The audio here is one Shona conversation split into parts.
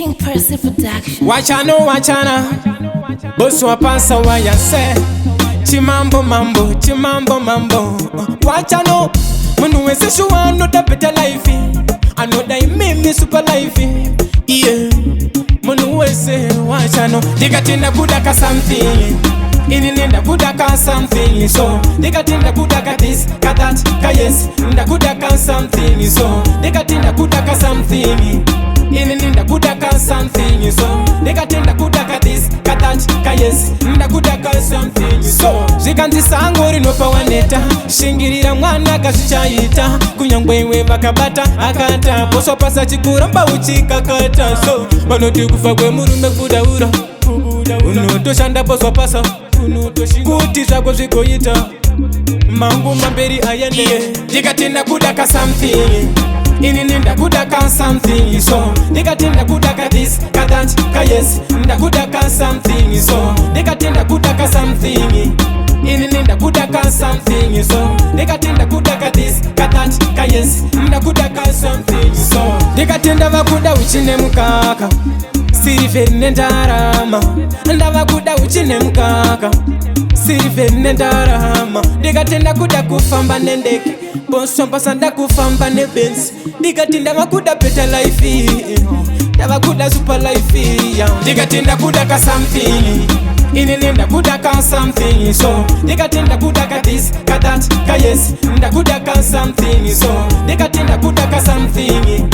King Percy Production. Wachana boss wapasa wayase chimambo mambo wachano munu wese shuwa another better life another mimi super life yeah munu wese wachano digatinda kudaka something ininda kudaka something so digatinda kudaka this ka that ka yes nda kudaka something so digatinda kudaka something ininda kudaka something so digatinda kudaka this ka that ka yes nda kudaka something so zikandisangori nopawaneta shingirira mwana kashichaita kunyangwewe vakabata akata poso pasa chikuramba uchikakata so vanoti kufa kwemurume kudaura unotoshanda poso pasa kuti zvako zvigoita mangu mamberi ayende ndikatinda kudaka something inini ndakudaka something so ndikatinda kudaka this ka that ka yes ndakudaka something so ndikatinda kudaka something inini ndakudaka something so ndikatinda kudaka this ka that ka yes ndakudaka something so ndikatinda vakuda uchine mukaka siliveri nendarama ndavakuda uchine mukaka siliveri nendarama ndikatenda kuda kufamba nendeke bonsompasa ndakufamba nebensi ndikati ndavakuda better life ndavakuda super life ndikatenda kudaka something inini ndakudaka something so ndikatenda kudaka this ka that ka yes ndakudaka something so ndikatenda kudaka something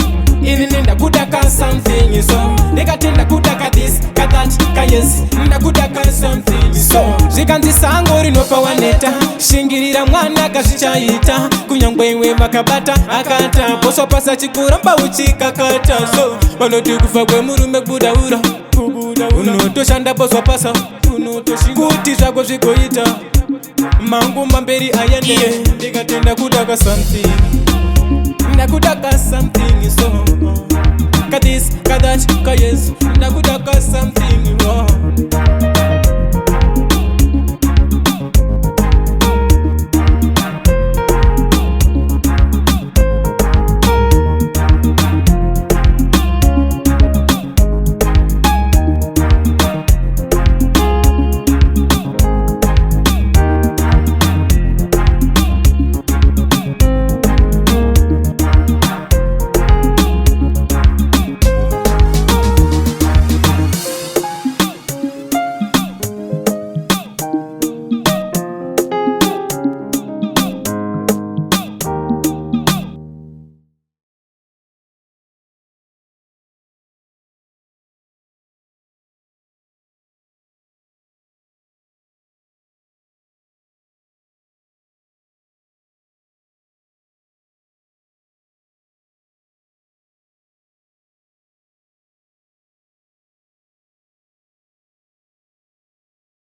inini ndakudaka something so ndikatenda kudaka this ka that ka yes ndakudaka something so zvikanzisangori nopawaneta shingirira mwana kashichaita kunyangwewe vakabata akata poso pasa chikuramba uchikakata so vanoti kufa kwemurume kudaura unotoshanda poso pasa kuti zvako zvigoita mangu mamberi ayende ndikatenda kudaka something ndakudaka something so ka this ka that ka yes ndakudaka something